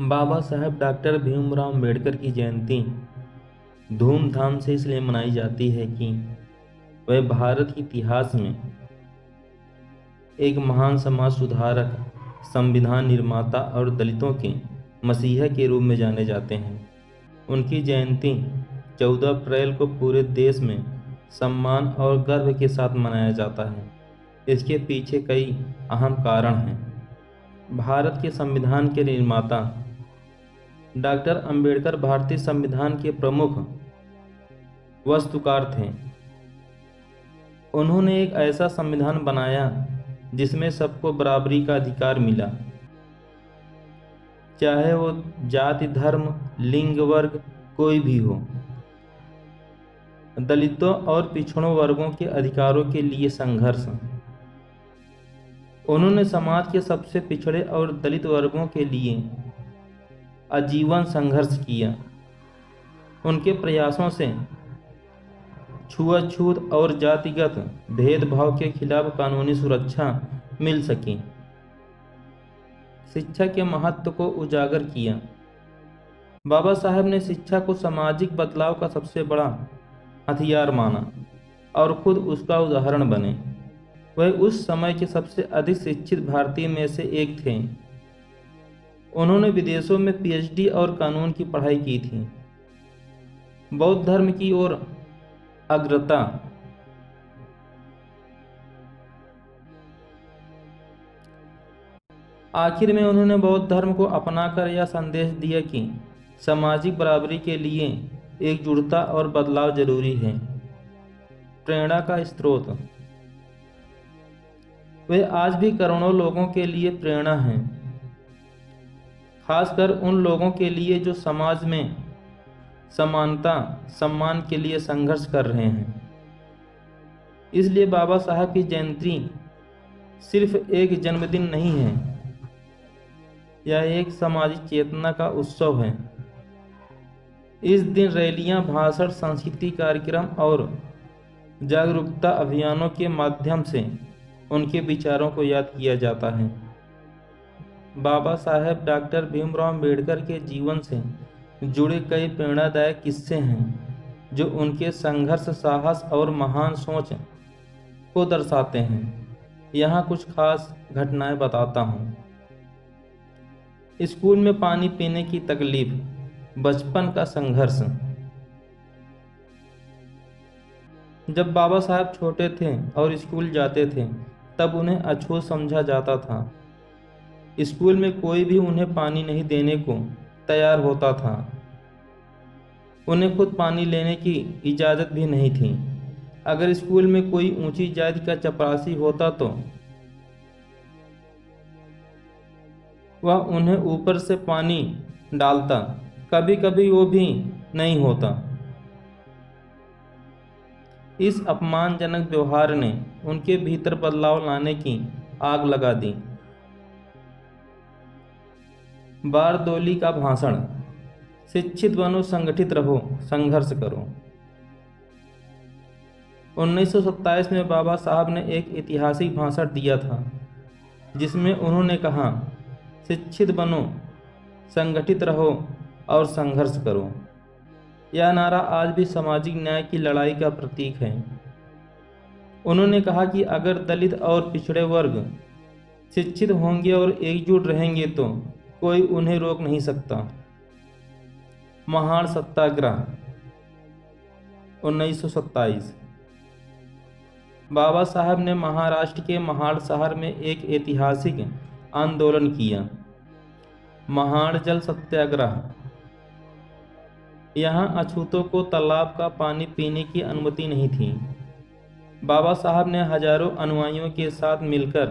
Baba Saheb doctor Bhimrao Ambedkar की जयंती धूमधाम से इसलिए मनाई जाती है कि वह भारत के इतिहास में एक महान समाज सुधारक, संविधान निर्माता और दलितों के मसीहा के रूप में जाने जाते हैं। उनकी जयंती 14 अप्रैल को पूरे देश में सम्मान और गर्व के साथ मनाया जाता है। इसके पीछे कई अहम कारण हैं। भारत के संविधान के निर्माता डॉक्टर अंबेडकर भारतीय संविधान के प्रमुख वास्तुकार थे। उन्होंने एक ऐसा संविधान बनाया जिसमें सबको बराबरी का अधिकार मिला, चाहे वो जाति, धर्म, लिंग, वर्ग कोई भी हो। दलितों और पिछड़ों वर्गों के अधिकारों के लिए संघर्ष। उन्होंने समाज के सबसे पिछड़े और दलित वर्गों के लिए आजीवन संघर्ष किया। उनके प्रयासों से छुआछूत और जातिगत भेदभाव के खिलाफ कानूनी सुरक्षा मिल सकी। शिक्षा के महत्व को उजागर किया। बाबा साहब ने शिक्षा को सामाजिक बदलाव का सबसे बड़ा हथियार माना और खुद उसका उदाहरण बने। वह उस समय के सबसे अधिक शिक्षित भारतीय में से एक थे। उन्होंने विदेशों में पीएचडी और कानून की पढ़ाई की थी। बौद्ध धर्म की ओर अग्रता। आखिर में उन्होंने बौद्ध धर्म को अपनाकर यह संदेश दिया कि सामाजिक बराबरी के लिए एकजुटता और बदलाव जरूरी है। प्रेरणा का स्रोत। वे आज भी करोड़ों लोगों के लिए प्रेरणा हैं, खासकर उन लोगों के लिए जो समाज में समानता, सम्मान के लिए संघर्ष कर रहे हैं। इसलिए बाबा साहब की जयंती सिर्फ एक जन्मदिन नहीं है, यह एक सामाजिक चेतना का उत्सव है। इस दिन रैलियां, भाषण, सांस्कृतिक कार्यक्रम और जागरूकता अभियानों के माध्यम से उनके विचारों को याद किया जाता है। बाबा साहेब डॉक्टर भीमराव अम्बेडकर के जीवन से जुड़े कई प्रेरणादायक किस्से हैं जो उनके संघर्ष, साहस और महान सोच को दर्शाते हैं। यहाँ कुछ खास घटनाएं बताता हूँ। स्कूल में पानी पीने की तकलीफ, बचपन का संघर्ष। जब बाबा साहब छोटे थे और स्कूल जाते थे तब उन्हें अछूत समझा जाता था। स्कूल में कोई भी उन्हें पानी नहीं देने को तैयार होता था। उन्हें खुद पानी लेने की इजाज़त भी नहीं थी। अगर स्कूल में कोई ऊंची जाति का चपरासी होता तो वह उन्हें ऊपर से पानी डालता, कभी कभी वो भी नहीं होता। इस अपमानजनक व्यवहार ने उनके भीतर बदलाव लाने की आग लगा दी। बारदोली का भाषण। शिक्षित बनो, संगठित रहो, संघर्ष करो। 1927 में बाबा साहब ने एक ऐतिहासिक भाषण दिया था जिसमें उन्होंने कहा, शिक्षित बनो, संगठित रहो और संघर्ष करो। यह नारा आज भी सामाजिक न्याय की लड़ाई का प्रतीक है। उन्होंने कहा कि अगर दलित और पिछड़े वर्ग शिक्षित होंगे और एकजुट रहेंगे तो कोई उन्हें रोक नहीं सकता। महाड़ सत्याग्रह 1927। बाबा साहब ने महाराष्ट्र के महाड़ शहर में एक ऐतिहासिक आंदोलन किया, महाड़ जल सत्याग्रह। यहाँ अछूतों को तालाब का पानी पीने की अनुमति नहीं थी। बाबा साहब ने हजारों अनुयायियों के साथ मिलकर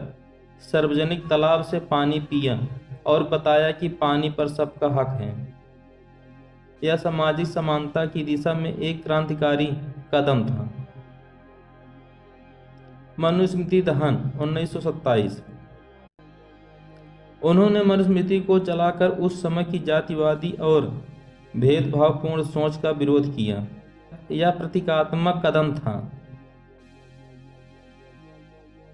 सार्वजनिक तालाब से पानी पिया और बताया कि पानी पर सबका हक है। यह सामाजिक समानता की दिशा में एक क्रांतिकारी कदम था। मनुस्मृति दहन 1927। उन्होंने मनुस्मृति को जलाकर उस समय की जातिवादी और भेदभावपूर्ण सोच का विरोध किया। यह प्रतीकात्मक कदम था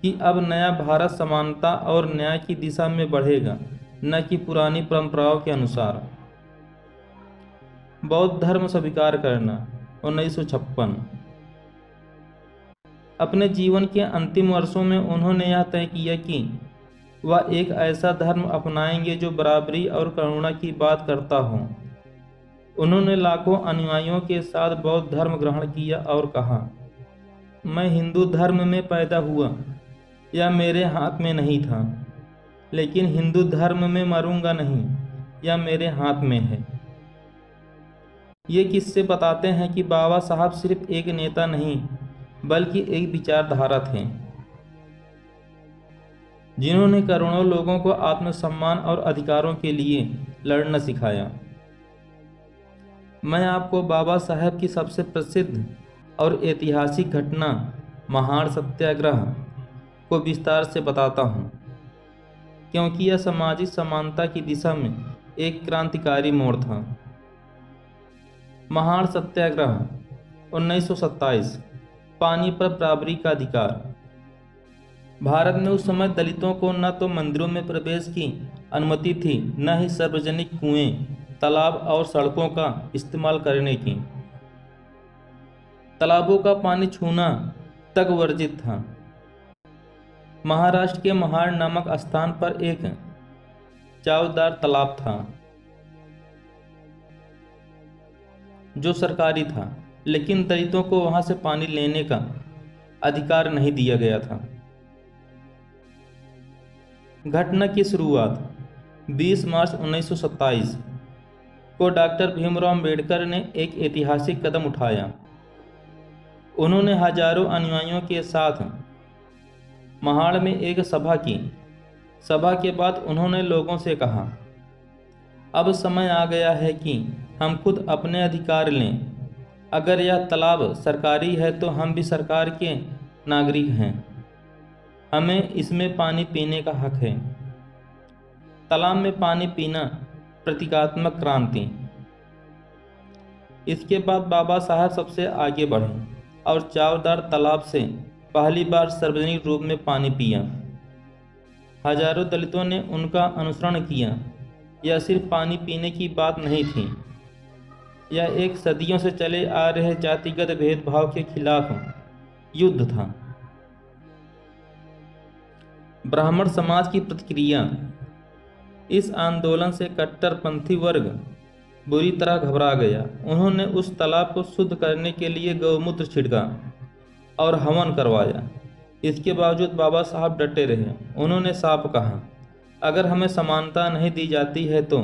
कि अब नया भारत समानता और न्याय की दिशा में बढ़ेगा। न कि पुरानी परंपराओं के अनुसार। बौद्ध धर्म स्वीकार करना 1956। अपने जीवन के अंतिम वर्षों में उन्होंने यह तय किया कि वह एक ऐसा धर्म अपनाएंगे जो बराबरी और करुणा की बात करता हो। उन्होंने लाखों अनुयायियों के साथ बौद्ध धर्म ग्रहण किया और कहा, मैं हिंदू धर्म में पैदा हुआ, यह मेरे हाथ में नहीं था, लेकिन हिंदू धर्म में मरूंगा नहीं, यह मेरे हाथ में है। ये किस्से बताते हैं कि बाबा साहब सिर्फ एक नेता नहीं बल्कि एक विचारधारा थे, जिन्होंने करोड़ों लोगों को आत्मसम्मान और अधिकारों के लिए लड़ना सिखाया। मैं आपको बाबा साहब की सबसे प्रसिद्ध और ऐतिहासिक घटना महाड़ सत्याग्रह को विस्तार से बताता हूँ, क्योंकि यह सामाजिक समानता की दिशा में एक क्रांतिकारी मोड़ था। महाड़ सत्याग्रह 1927। पानी पर बराबरी का अधिकार। भारत में उस समय दलितों को न तो मंदिरों में प्रवेश की अनुमति थी, न ही सार्वजनिक कुएं, तालाब और सड़कों का इस्तेमाल करने की। तालाबों का पानी छूना तक वर्जित था। महाराष्ट्र के महाड़ नामक स्थान पर एक चावदार तालाब था जो सरकारी था, लेकिन दलितों को वहां से पानी लेने का अधिकार नहीं दिया गया था। घटना की शुरुआत 20 मार्च 1927 को डॉक्टर भीमराव अम्बेडकर ने एक ऐतिहासिक कदम उठाया। उन्होंने हजारों अनुयायियों के साथ महाड़ में एक सभा की। सभा के बाद उन्होंने लोगों से कहा, अब समय आ गया है कि हम खुद अपने अधिकार लें। अगर यह तालाब सरकारी है तो हम भी सरकार के नागरिक हैं। हमें इसमें पानी पीने का हक है। तालाब में पानी पीना प्रतीकात्मक क्रांति। इसके बाद बाबा साहब सबसे आगे बढ़े और चावदार तालाब से पहली बार सार्वजनिक रूप में पानी पिया। हजारों दलितों ने उनका अनुसरण किया। यह सिर्फ पानी पीने की बात नहीं थी, यह एक सदियों से चले आ रहे जातिगत भेदभाव के खिलाफ युद्ध था। ब्राह्मण समाज की प्रतिक्रिया। इस आंदोलन से कट्टरपंथी वर्ग बुरी तरह घबरा गया। उन्होंने उस तालाब को शुद्ध करने के लिए गौमूत्र छिड़का और हवन करवाया। इसके बावजूद बाबा साहब डटे रहे। उन्होंने साफ कहा, अगर हमें समानता नहीं दी जाती है तो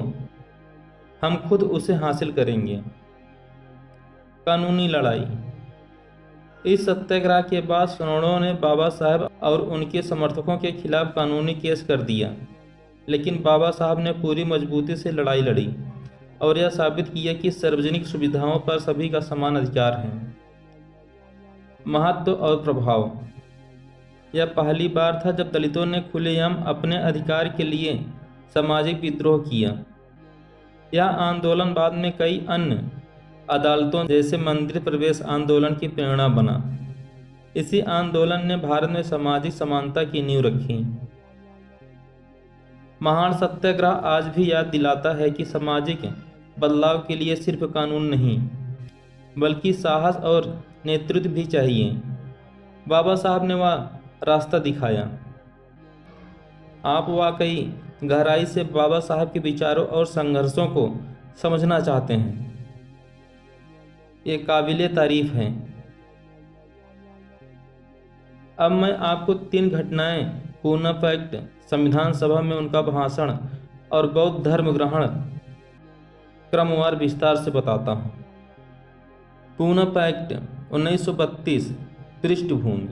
हम खुद उसे हासिल करेंगे। कानूनी लड़ाई। इस सत्याग्रह के बाद सवर्णों ने बाबा साहब और उनके समर्थकों के खिलाफ कानूनी केस कर दिया, लेकिन बाबा साहब ने पूरी मजबूती से लड़ाई लड़ी और यह साबित किया कि सार्वजनिक सुविधाओं पर सभी का समान अधिकार है। महत्व और प्रभाव। यह पहली बार था जब दलितों ने खुलेआम अपने अधिकार के लिए सामाजिक विद्रोह किया। यह आंदोलन बाद में कई अन्य अदालतों जैसे मंदिर प्रवेश आंदोलन की प्रेरणा बना। इसी आंदोलन ने भारत में सामाजिक समानता की नींव रखी। महाड़ सत्याग्रह आज भी याद दिलाता है कि सामाजिक बदलाव के लिए सिर्फ कानून नहीं बल्कि साहस और नेतृत्व भी चाहिए। बाबा साहब ने वह रास्ता दिखाया। आप वाकई गहराई से बाबा साहब के विचारों और संघर्षों को समझना चाहते हैं। ये काबिले तारीफ है। अब मैं आपको 3 घटनाएं पूना एक्ट, संविधान सभा में उनका भाषण और बौद्ध धर्म ग्रहण क्रमवार विस्तार से बताता हूँ। पूना एक्ट 1932। पृष्ठभूमि।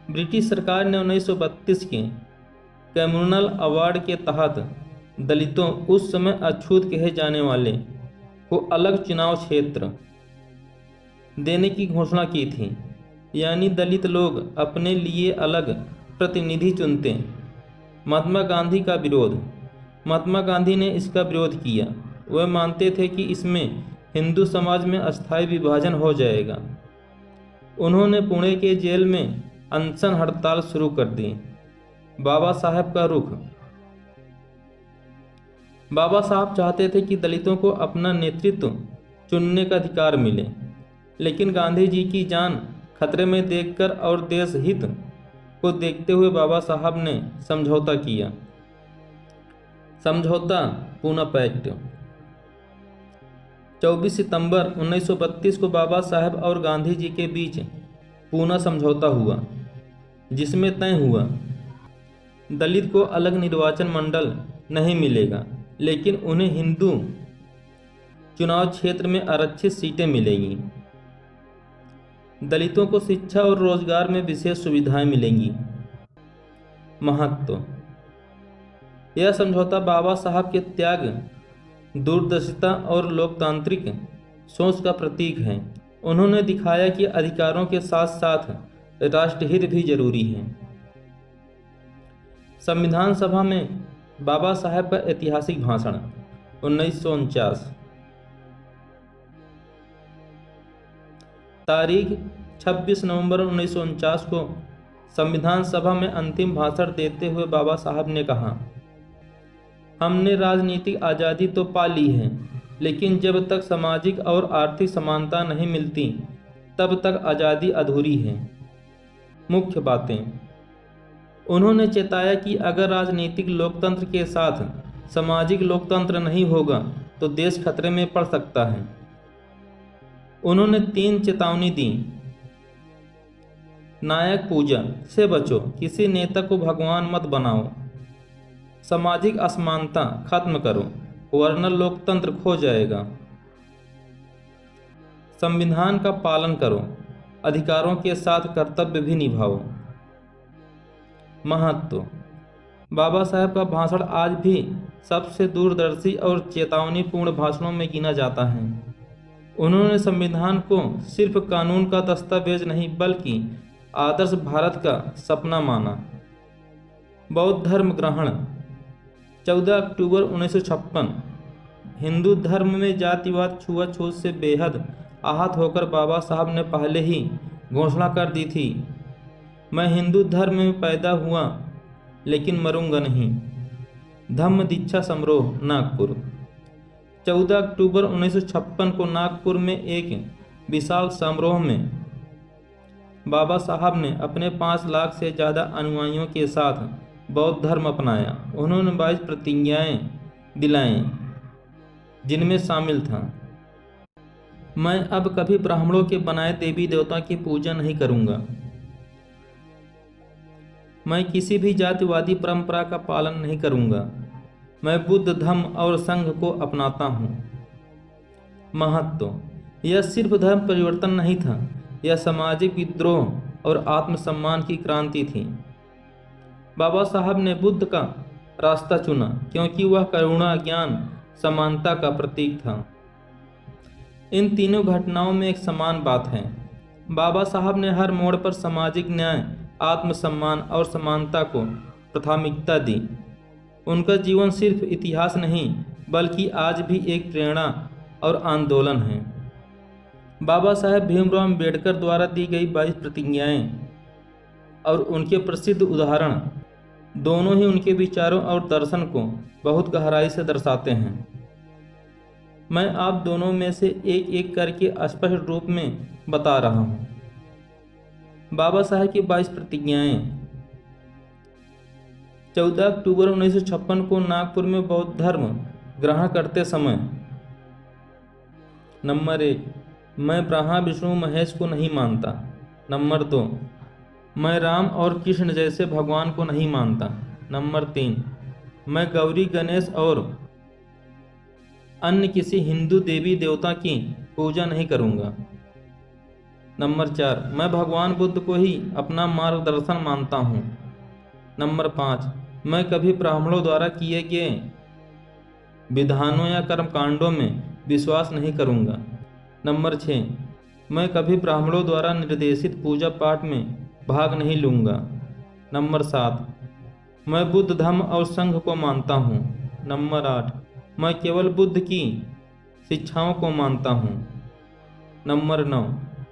ब्रिटिश सरकार ने 1932 के कम्युनल अवार्ड के तहत दलितों, उस समय अछूत कहे जाने वाले, को अलग चुनाव क्षेत्र देने की घोषणा की थी। यानी दलित लोग अपने लिए अलग प्रतिनिधि चुनते। महात्मा गांधी का विरोध। महात्मा गांधी ने इसका विरोध किया। वह मानते थे कि इसमें हिंदू समाज में अस्थायी विभाजन हो जाएगा। उन्होंने पुणे के जेल में अनशन हड़ताल शुरू कर दी। बाबा साहब का रुख। बाबा साहब चाहते थे कि दलितों को अपना नेतृत्व चुनने का अधिकार मिले, लेकिन गांधी जी की जान खतरे में देखकर और देश हित को देखते हुए बाबा साहब ने समझौता किया। समझौता पूना पैक्ट 24 सितंबर 1932 को बाबा साहब और गांधी जी के बीच पूना समझौता हुआ, जिसमें तय हुआ दलित को अलग निर्वाचन मंडल नहीं मिलेगा, लेकिन उन्हें हिंदू चुनाव क्षेत्र में आरक्षित सीटें मिलेंगी। दलितों को शिक्षा और रोजगार में विशेष सुविधाएं मिलेंगी। महत्व: यह समझौता बाबा साहब के त्याग, दूरदर्शिता और लोकतांत्रिक सोच का प्रतीक है। उन्होंने दिखाया कि अधिकारों के साथ साथ राष्ट्रहित भी जरूरी है। संविधान सभा में बाबा साहब का ऐतिहासिक भाषण 1949। तारीख 26 नवंबर 1949 को संविधान सभा में अंतिम भाषण देते हुए बाबा साहब ने कहा, हमने राजनीतिक आज़ादी तो पा ली है, लेकिन जब तक सामाजिक और आर्थिक समानता नहीं मिलती तब तक आज़ादी अधूरी है। मुख्य बातें: उन्होंने चेताया कि अगर राजनीतिक लोकतंत्र के साथ सामाजिक लोकतंत्र नहीं होगा तो देश खतरे में पड़ सकता है। उन्होंने 3 चेतावनी दी। नायक पूजा से बचो, किसी नेता को भगवान मत बनाओ। सामाजिक असमानता खत्म करो, वरना लोकतंत्र खो जाएगा। संविधान का पालन करो, अधिकारों के साथ कर्तव्य भी निभाओ। महत्व: बाबा साहब का भाषण आज भी सबसे दूरदर्शी और चेतावनीपूर्ण भाषणों में गिना जाता है। उन्होंने संविधान को सिर्फ कानून का दस्तावेज नहीं बल्कि आदर्श भारत का सपना माना। बौद्ध धर्म ग्रहण 14 अक्टूबर 1956। हिंदू धर्म में जातिवाद छुआछूत से बेहद आहत होकर बाबा साहब ने पहले ही घोषणा कर दी थी, मैं हिंदू धर्म में पैदा हुआ लेकिन मरूंगा नहीं। धम्म दीक्षा समारोह नागपुर 14 अक्टूबर 1956 को नागपुर में एक विशाल समारोह में बाबा साहब ने अपने 5 लाख से ज़्यादा अनुयायियों के साथ बौद्ध धर्म अपनाया। उन्होंने 22 प्रतिज्ञाएं दिलाईं, जिनमें शामिल था, मैं अब कभी ब्राह्मणों के बनाए देवी देवता की पूजा नहीं करूंगा। मैं किसी भी जातिवादी परंपरा का पालन नहीं करूंगा। मैं बुद्ध धम्म और संघ को अपनाता हूँ। महत्व: यह सिर्फ धर्म परिवर्तन नहीं था, यह सामाजिक विद्रोह और आत्मसम्मान की क्रांति थी। बाबा साहब ने बुद्ध का रास्ता चुना क्योंकि वह करुणा, ज्ञान, समानता का प्रतीक था। इन तीनों घटनाओं में एक समान बात है, बाबा साहब ने हर मोड़ पर सामाजिक न्याय, आत्मसम्मान और समानता को प्राथमिकता दी। उनका जीवन सिर्फ इतिहास नहीं बल्कि आज भी एक प्रेरणा और आंदोलन है। बाबा साहेब भीमराव अम्बेडकर द्वारा दी गई 22 प्रतिज्ञाएं और उनके प्रसिद्ध उदाहरण दोनों ही उनके विचारों और दर्शन को बहुत गहराई से दर्शाते हैं। मैं आप दोनों में से एक एक करके स्पष्ट रूप में बता रहा हूँ। बाबा साहब की 22 प्रतिज्ञाएं। 14 अक्टूबर 1956 को नागपुर में बौद्ध धर्म ग्रहण करते समय। नंबर 1, मैं ब्रह्मा विष्णु महेश को नहीं मानता। नंबर 2, मैं राम और कृष्ण जैसे भगवान को नहीं मानता। नंबर 3, मैं गौरी, गणेश और अन्य किसी हिंदू देवी देवता की पूजा नहीं करूंगा। नंबर 4, मैं भगवान बुद्ध को ही अपना मार्गदर्शन मानता हूँ। नंबर 5, मैं कभी ब्राह्मणों द्वारा किए गए विधानों या कर्मकांडों में विश्वास नहीं करूँगा। नंबर 6, मैं कभी ब्राह्मणों द्वारा निर्देशित पूजा पाठ में भाग नहीं लूँगा। नंबर 7, मैं बुद्ध धम्म और संघ को मानता हूँ। नंबर 8, मैं केवल बुद्ध की शिक्षाओं को मानता हूँ। नंबर 9,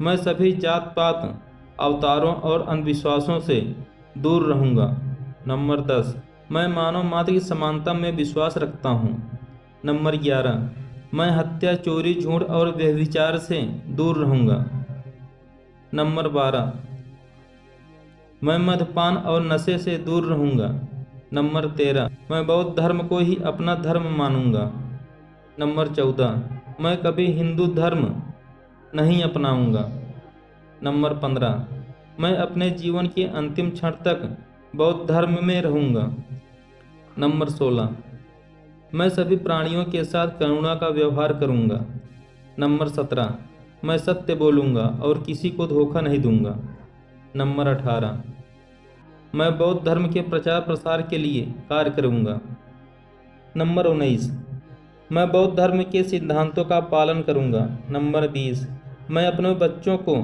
मैं सभी जात पात, अवतारों और अंधविश्वासों से दूर रहूँगा। नंबर 10, मैं मानव मात्र की समानता में विश्वास रखता हूँ। नंबर 11, मैं हत्या, चोरी, झूठ और व्यभिचार से दूर रहूँगा। नंबर 12, मैं मद्यपान और नशे से दूर रहूँगा। नंबर 13, मैं बौद्ध धर्म को ही अपना धर्म मानूंगा। नंबर 14, मैं कभी हिंदू धर्म नहीं अपनाऊंगा। नंबर 15, मैं अपने जीवन के अंतिम क्षण तक बौद्ध धर्म में रहूंगा। नंबर 16, मैं सभी प्राणियों के साथ करुणा का व्यवहार करूंगा। नंबर 17, मैं सत्य बोलूंगा और किसी को धोखा नहीं दूंगा। नंबर 18, मैं बौद्ध धर्म के प्रचार प्रसार के लिए कार्य करूंगा। नंबर 19, मैं बौद्ध धर्म के सिद्धांतों का पालन करूंगा। नंबर 20, मैं अपने बच्चों को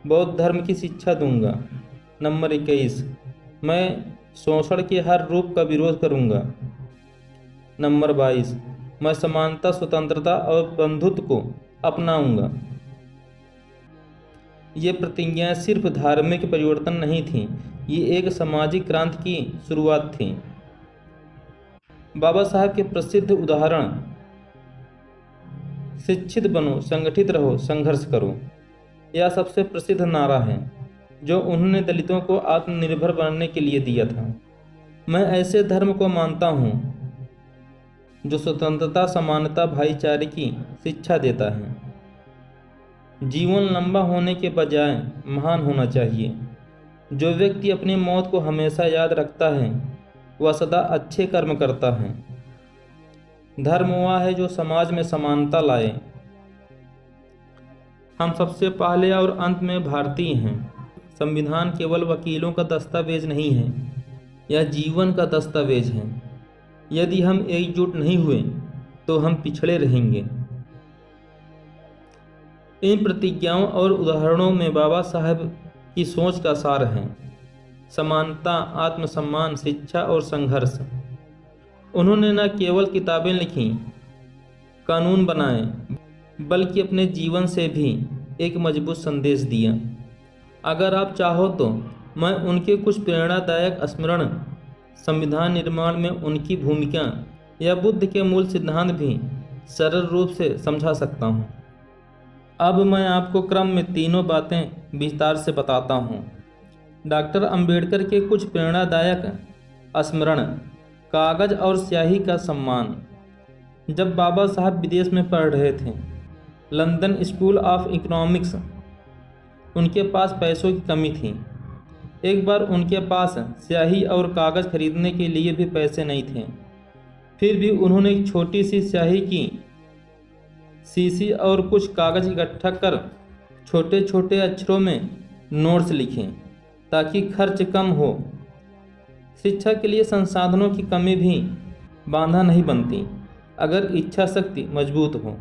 बौद्ध धर्म की शिक्षा दूंगा। नंबर 21, मैं शोषण के हर रूप का विरोध करूंगा। नंबर 22, मैं समानता, स्वतंत्रता और बंधुत्व को अपनाऊंगा। ये प्रतिज्ञाएं सिर्फ धार्मिक परिवर्तन नहीं थीं, ये एक सामाजिक क्रांति की शुरुआत थी। बाबा साहब के प्रसिद्ध उदाहरण शिक्षित बनो, संगठित रहो, संघर्ष करो, यह सबसे प्रसिद्ध नारा है जो उन्होंने दलितों को आत्मनिर्भर बनने के लिए दिया था। मैं ऐसे धर्म को मानता हूँ जो स्वतंत्रता, समानता, भाईचारे की शिक्षा देता है। जीवन लंबा होने के बजाय महान होना चाहिए। जो व्यक्ति अपनी मौत को हमेशा याद रखता है वह सदा अच्छे कर्म करता है। धर्म वह है जो समाज में समानता लाए। हम सबसे पहले और अंत में भारतीय हैं। संविधान केवल वकीलों का दस्तावेज नहीं है, यह जीवन का दस्तावेज है। यदि हम एकजुट नहीं हुए तो हम पिछड़े रहेंगे। इन प्रतिज्ञाओं और उदाहरणों में बाबा साहब की सोच का सार है: समानता, आत्मसम्मान, शिक्षा और संघर्ष। उन्होंने न केवल किताबें लिखी, कानून बनाए, बल्कि अपने जीवन से भी एक मजबूत संदेश दिया। अगर आप चाहो तो मैं उनके कुछ प्रेरणादायक स्मरण, संविधान निर्माण में उनकी भूमिका या बुद्ध के मूल सिद्धांत भी सरल रूप से समझा सकता हूँ। अब मैं आपको क्रम में तीनों बातें विस्तार से बताता हूँ। डॉक्टर अंबेडकर के कुछ प्रेरणादायक स्मरण। कागज और स्याही का सम्मान। जब बाबा साहब विदेश में पढ़ रहे थे, लंदन स्कूल ऑफ इकोनॉमिक्स, उनके पास पैसों की कमी थी। एक बार उनके पास स्याही और कागज़ खरीदने के लिए भी पैसे नहीं थे। फिर भी उन्होंने एक छोटी सी स्याही की शीशी और कुछ कागज़ इकट्ठा कर छोटे छोटे अक्षरों में नोट्स लिखे ताकि खर्च कम हो। शिक्षा के लिए संसाधनों की कमी भी बाधा नहीं बनती अगर इच्छा शक्ति मजबूत हो।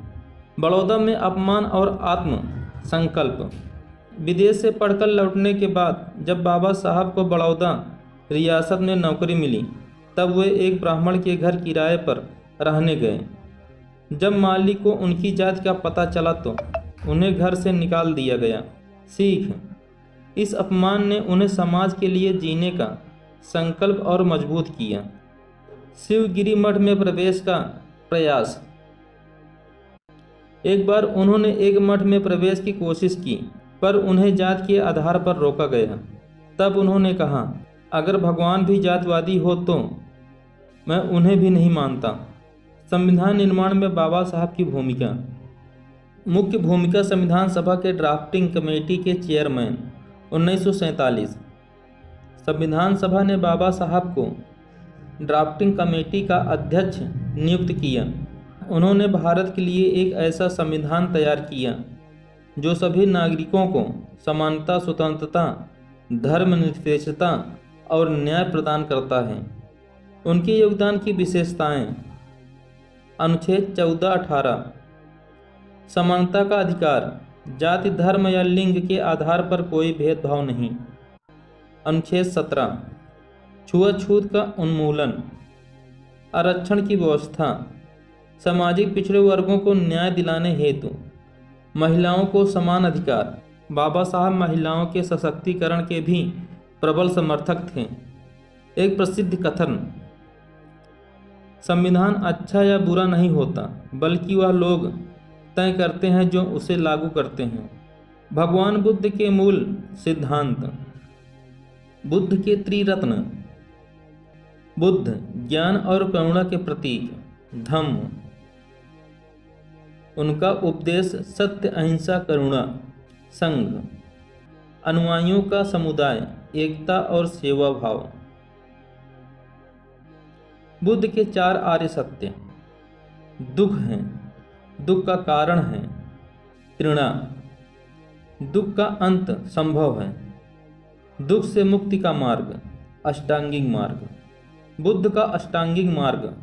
बड़ौदा में अपमान और आत्म संकल्प। विदेश से पढ़कर लौटने के बाद जब बाबा साहब को बड़ौदा रियासत में नौकरी मिली, तब वे एक ब्राह्मण के घर किराए पर रहने गए। जब मालिक को उनकी जाति का पता चला तो उन्हें घर से निकाल दिया गया। सीख। इस अपमान ने उन्हें समाज के लिए जीने का संकल्प और मजबूत किया। शिवगिरी मठ में प्रवेश का प्रयास। एक बार उन्होंने एक मठ में प्रवेश की कोशिश की, पर उन्हें जात के आधार पर रोका गया। तब उन्होंने कहा, अगर भगवान भी जातवादी हो तो मैं उन्हें भी नहीं मानता। संविधान निर्माण में बाबा साहब की भूमिका। मुख्य भूमिका संविधान सभा के ड्राफ्टिंग कमेटी के चेयरमैन 1947। संविधान सभा ने बाबा साहब को ड्राफ्टिंग कमेटी का अध्यक्ष नियुक्त किया। उन्होंने भारत के लिए एक ऐसा संविधान तैयार किया जो सभी नागरिकों को समानता, स्वतंत्रता, धर्मनिरपेक्षता और न्याय प्रदान करता है। उनके योगदान की विशेषताएं। अनुच्छेद 14-18 समानता का अधिकार, जाति, धर्म या लिंग के आधार पर कोई भेदभाव नहीं। अनुच्छेद 17 छुआछूत का उन्मूलन। आरक्षण की व्यवस्था, सामाजिक पिछड़े वर्गों को न्याय दिलाने हेतु। महिलाओं को समान अधिकार। बाबा साहब महिलाओं के सशक्तिकरण के भी प्रबल समर्थक थे। एक प्रसिद्ध कथन, संविधान अच्छा या बुरा नहीं होता, बल्कि वह लोग तय करते हैं जो उसे लागू करते हैं। भगवान बुद्ध के मूल सिद्धांत। बुद्ध के त्रिरत्न। बुद्ध ज्ञान और करुणा के प्रतीक। धम्म। उनका उपदेश सत्य, अहिंसा, करुणा। संघ। अनुयायियों का समुदाय, एकता और सेवा भाव। बुद्ध के 4 आर्य सत्य। दुख है, दुख का कारण है। तृणा, दुख का अंत संभव है। दुख से मुक्ति का मार्ग, अष्टांगिक मार्ग। बुद्ध का अष्टांगिक मार्ग।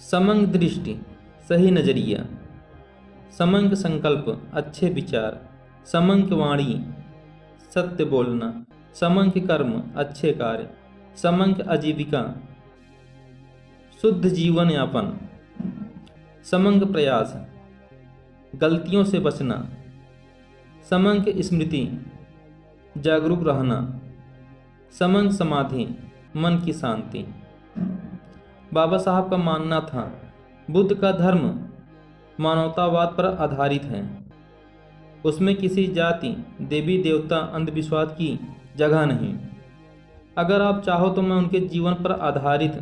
समंग दृष्टि, सही नजरिया। समंग संकल्प, अच्छे विचार। समंग वाणी, सत्य बोलना। समंग कर्म, अच्छे कार्य। समंग आजीविका, शुद्ध जीवन यापन। समंग प्रयास, गलतियों से बचना। समंग स्मृति, जागरूक रहना। समंग समाधि, मन की शांति। बाबा साहब का मानना था, बुद्ध का धर्म मानवतावाद पर आधारित है। उसमें किसी जाति, देवी देवता, अंधविश्वास की जगह नहीं। अगर आप चाहो तो मैं उनके जीवन पर आधारित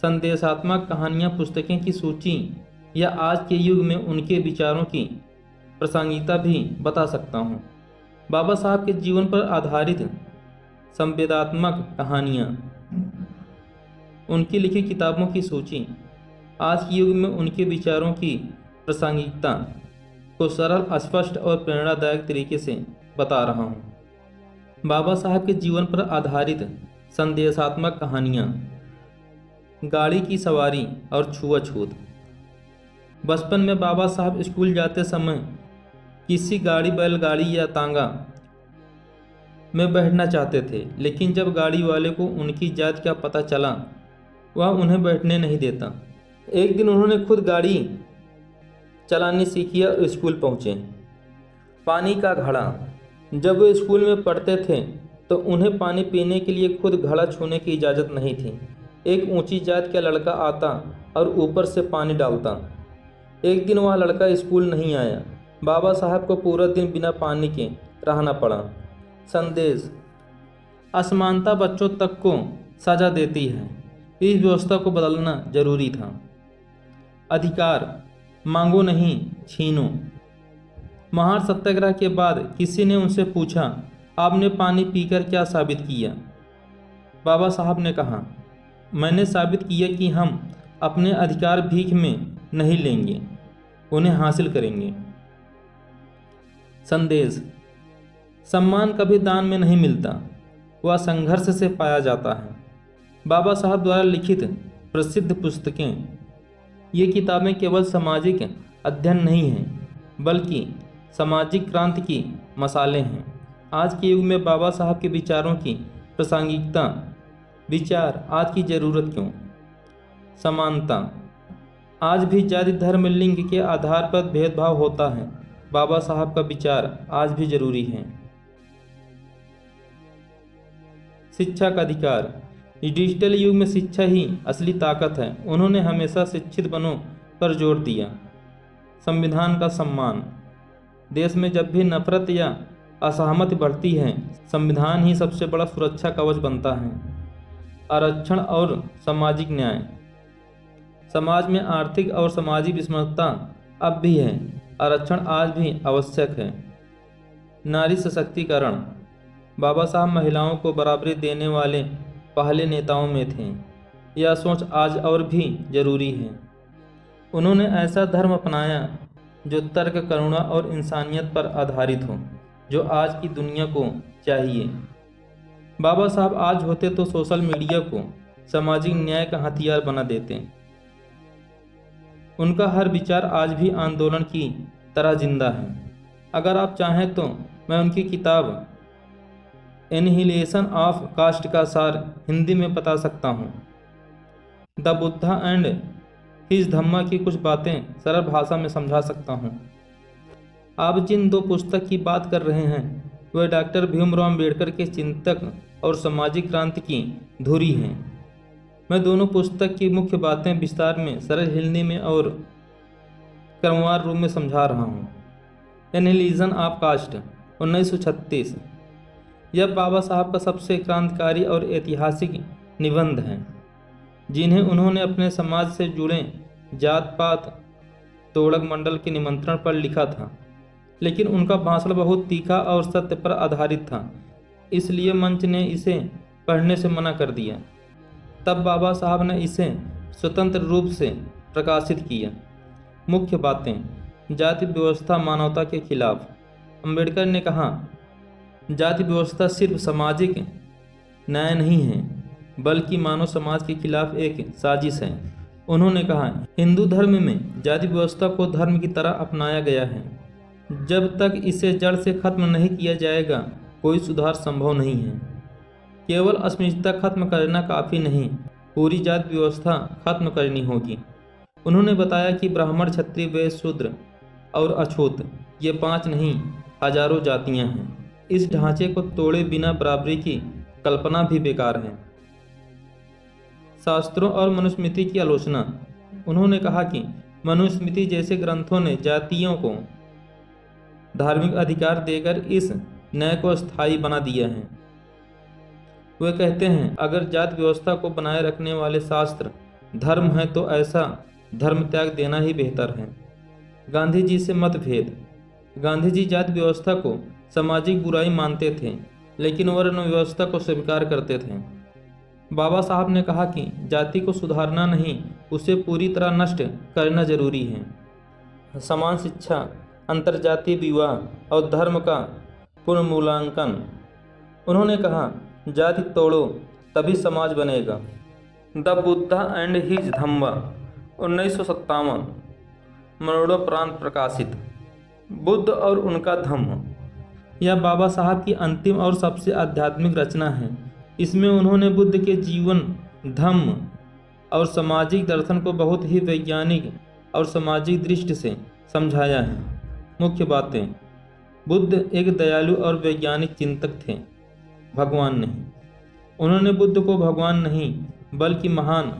संदेशात्मक कहानियाँ, पुस्तकें की सूची या आज के युग में उनके विचारों की प्रासंगिकता भी बता सकता हूँ। बाबा साहब के जीवन पर आधारित संवेदनात्मक कहानियाँ, उनकी लिखी किताबों की सूची, आज के युग में उनके विचारों की प्रासंगिकता को सरल, स्पष्ट और प्रेरणादायक तरीके से बता रहा हूँ। बाबा साहब के जीवन पर आधारित संदेशात्मक कहानियाँ। गाड़ी की सवारी और छुआछूत। बचपन में बाबा साहब स्कूल जाते समय किसी गाड़ी, बैलगाड़ी या तांगा में बैठना चाहते थे, लेकिन जब गाड़ी वाले को उनकी जात का पता चला, वह उन्हें बैठने नहीं देता। एक दिन उन्होंने खुद गाड़ी चलानी सीखी और स्कूल पहुँचे। पानी का घड़ा। जब वे स्कूल में पढ़ते थे तो उन्हें पानी पीने के लिए खुद घड़ा छूने की इजाज़त नहीं थी। एक ऊंची जात का लड़का आता और ऊपर से पानी डालता। एक दिन वह लड़का स्कूल नहीं आया। बाबा साहब को पूरा दिन बिना पानी के रहना पड़ा। संदेश। असमानता बच्चों तक को सजा देती है। इस व्यवस्था को बदलना जरूरी था। अधिकार। मांगो नहीं, छीनो। महान सत्याग्रह के बाद किसी ने उनसे पूछा, आपने पानी पीकर क्या साबित किया? बाबा साहब ने कहा, मैंने साबित किया कि हम अपने अधिकार भीख में नहीं लेंगे, उन्हें हासिल करेंगे। संदेश। सम्मान कभी दान में नहीं मिलता, वह संघर्ष से पाया जाता है। बाबा साहब द्वारा लिखित प्रसिद्ध पुस्तकें। ये किताबें केवल सामाजिक अध्ययन नहीं हैं, बल्कि सामाजिक क्रांति की मसालें हैं। आज के युग में बाबा साहब के विचारों की प्रासंगिकता। विचार, आज की ज़रूरत क्यों? समानता। आज भी जाति, धर्म, लिंग के आधार पर भेदभाव होता है। बाबा साहब का विचार आज भी जरूरी है। शिक्षा का अधिकार। डिजिटल युग में शिक्षा ही असली ताकत है। उन्होंने हमेशा शिक्षित बनो पर जोर दिया। संविधान का सम्मान। देश में जब भी नफरत या असहमति बढ़ती है, संविधान ही सबसे बड़ा सुरक्षा कवच बनता है। आरक्षण और सामाजिक न्याय। समाज में आर्थिक और सामाजिक विषमता अब भी है। आरक्षण आज भी आवश्यक है। नारी सशक्तिकरण। बाबा साहब महिलाओं को बराबरी देने वाले पहले नेताओं में थे। यह सोच आज और भी जरूरी है। उन्होंने ऐसा धर्म अपनाया जो तर्क, करुणा और इंसानियत पर आधारित हो, जो आज की दुनिया को चाहिए। बाबा साहब आज होते तो सोशल मीडिया को सामाजिक न्याय का हथियार बना देते। उनका हर विचार आज भी आंदोलन की तरह जिंदा है। अगर आप चाहें तो मैं उनकी किताब एनिहिलेशन ऑफ कास्ट का सार हिंदी में बता सकता हूँ। द बुद्धा एंड हिज धम्मा की कुछ बातें सरल भाषा में समझा सकता हूँ। आप जिन 2 पुस्तक की बात कर रहे हैं, वह डॉक्टर भीमराव अम्बेडकर के चिंतक और सामाजिक क्रांति की धुरी हैं। मैं दोनों पुस्तक की मुख्य बातें विस्तार में, सरल हिंदी में और क्रमवार रूप में समझा रहा हूँ। एनालिसिस ऑफ कास्ट 1936 यह बाबा साहब का सबसे क्रांतिकारी और ऐतिहासिक निबंध है, जिन्हें उन्होंने अपने समाज से जुड़े जात पात तोड़क मंडल के निमंत्रण पर लिखा था। लेकिन उनका भाषण बहुत तीखा और सत्य पर आधारित था, इसलिए मंच ने इसे पढ़ने से मना कर दिया। तब बाबा साहब ने इसे स्वतंत्र रूप से प्रकाशित किया। मुख्य बातें: जाति व्यवस्था मानवता के खिलाफ। अम्बेडकर ने कहा, जाति व्यवस्था सिर्फ सामाजिक न्याय नहीं है, बल्कि मानव समाज के खिलाफ एक साजिश है। उन्होंने कहा, हिंदू धर्म में जाति व्यवस्था को धर्म की तरह अपनाया गया है। जब तक इसे जड़ से खत्म नहीं किया जाएगा, कोई सुधार संभव नहीं है। केवल अस्पृश्यता खत्म करना काफ़ी नहीं, पूरी जाति व्यवस्था खत्म करनी होगी। उन्होंने बताया कि ब्राह्मण, क्षत्रिय, वैश्य, शूद्र और अछूत ये 5 नहीं, हजारों जातियां हैं। इस ढांचे को तोड़े बिना बराबरी की कल्पना भी बेकार है। शास्त्रों और मनुस्मृति की आलोचना। उन्होंने कहा कि मनुस्मृति जैसे ग्रंथों ने जातियों को धार्मिक अधिकार देकर इस न्याय को स्थायी बना दिया है। वे कहते हैं, अगर जाति व्यवस्था को बनाए रखने वाले शास्त्र धर्म है तो ऐसा धर्म त्याग देना ही बेहतर है। गांधी जी से मतभेद। गांधी जी जाति व्यवस्था को सामाजिक बुराई मानते थे, लेकिन वर्ण व्यवस्था को स्वीकार करते थे। बाबा साहब ने कहा कि जाति को सुधारना नहीं, उसे पूरी तरह नष्ट करना जरूरी है। समान शिक्षा, अंतर्जातीय विवाह और धर्म का पुनर्मूल्यांकन। उन्होंने कहा, जाति तोड़ो तभी समाज बनेगा। द बुद्धा एंड हिज धम्मा 1957 मरणोपरांत प्रकाशित। बुद्ध और उनका धम्म। यह बाबा साहब की अंतिम और सबसे आध्यात्मिक रचना है। इसमें उन्होंने बुद्ध के जीवन, धम्म और सामाजिक दर्शन को बहुत ही वैज्ञानिक और सामाजिक दृष्टि से समझाया है। मुख्य बातें: बुद्ध एक दयालु और वैज्ञानिक चिंतक थे, भगवान नहीं। उन्होंने बुद्ध को भगवान नहीं बल्कि महान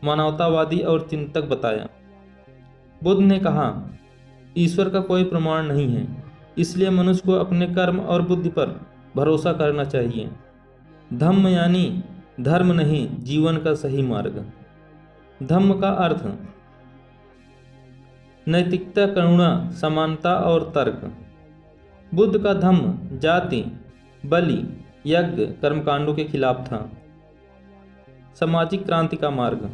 मानवतावादी और चिंतक बताया। बुद्ध ने कहा, ईश्वर का कोई प्रमाण नहीं है, इसलिए मनुष्य को अपने कर्म और बुद्धि पर भरोसा करना चाहिए। धम्म यानी धर्म नहीं, जीवन का सही मार्ग। धम्म का अर्थ नैतिकता, करुणा, समानता और तर्क। बुद्ध का धम्म जाति, बलि, यज्ञ, कर्मकांडों के खिलाफ था। सामाजिक क्रांति का मार्ग।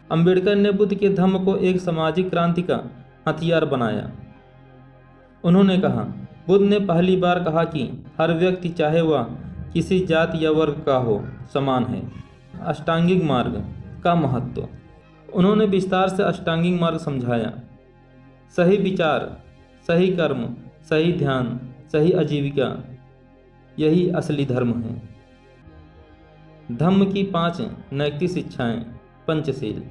अम्बेडकर ने बुद्ध के धम्म को एक सामाजिक क्रांति का हथियार बनाया। उन्होंने कहा, बुद्ध ने पहली बार कहा कि हर व्यक्ति, चाहे वह किसी जाति या वर्ग का हो, समान है। अष्टांगिक मार्ग का महत्व। उन्होंने विस्तार से अष्टांगिक मार्ग समझाया। सही विचार, सही कर्म, सही ध्यान, सही आजीविका, यही असली धर्म है। धम्म की 5 नैतिक शिक्षाएं। पंचशील।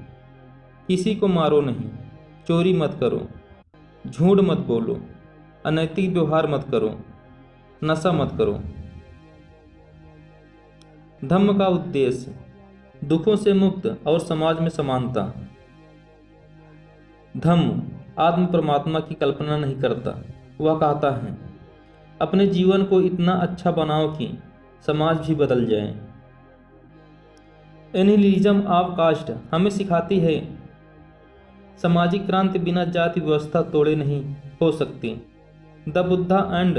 किसी को मारो नहीं, चोरी मत करो, झूठ मत बोलो, अनैतिक व्यवहार मत करो, नशा मत करो। धम्म का उद्देश्य: दुखों से मुक्त और समाज में समानता। धम्म आत्म परमात्मा की कल्पना नहीं करता, वह कहता है, अपने जीवन को इतना अच्छा बनाओ कि समाज भी बदल जाए। एनालिसिस ऑफ कास्ट हमें सिखाती है, सामाजिक क्रांति बिना जाति व्यवस्था तोड़े नहीं हो सकती। द बुद्धा एंड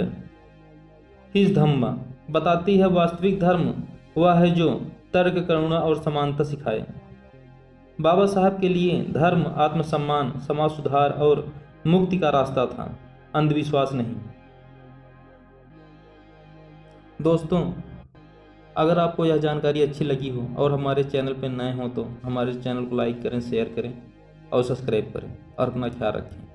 हिज धम्मा बताती है, वास्तविक धर्म वह है जो तर्क, करुणा और समानता सिखाए। बाबा साहब के लिए धर्म आत्मसम्मान, समाज सुधार और मुक्ति का रास्ता था, अंधविश्वास नहीं। दोस्तों, अगर आपको यह जानकारी अच्छी लगी हो और हमारे चैनल पर नए हो तो हमारे चैनल को लाइक करें, शेयर करें और सब्सक्राइब करें और अपना ख्याल रखें।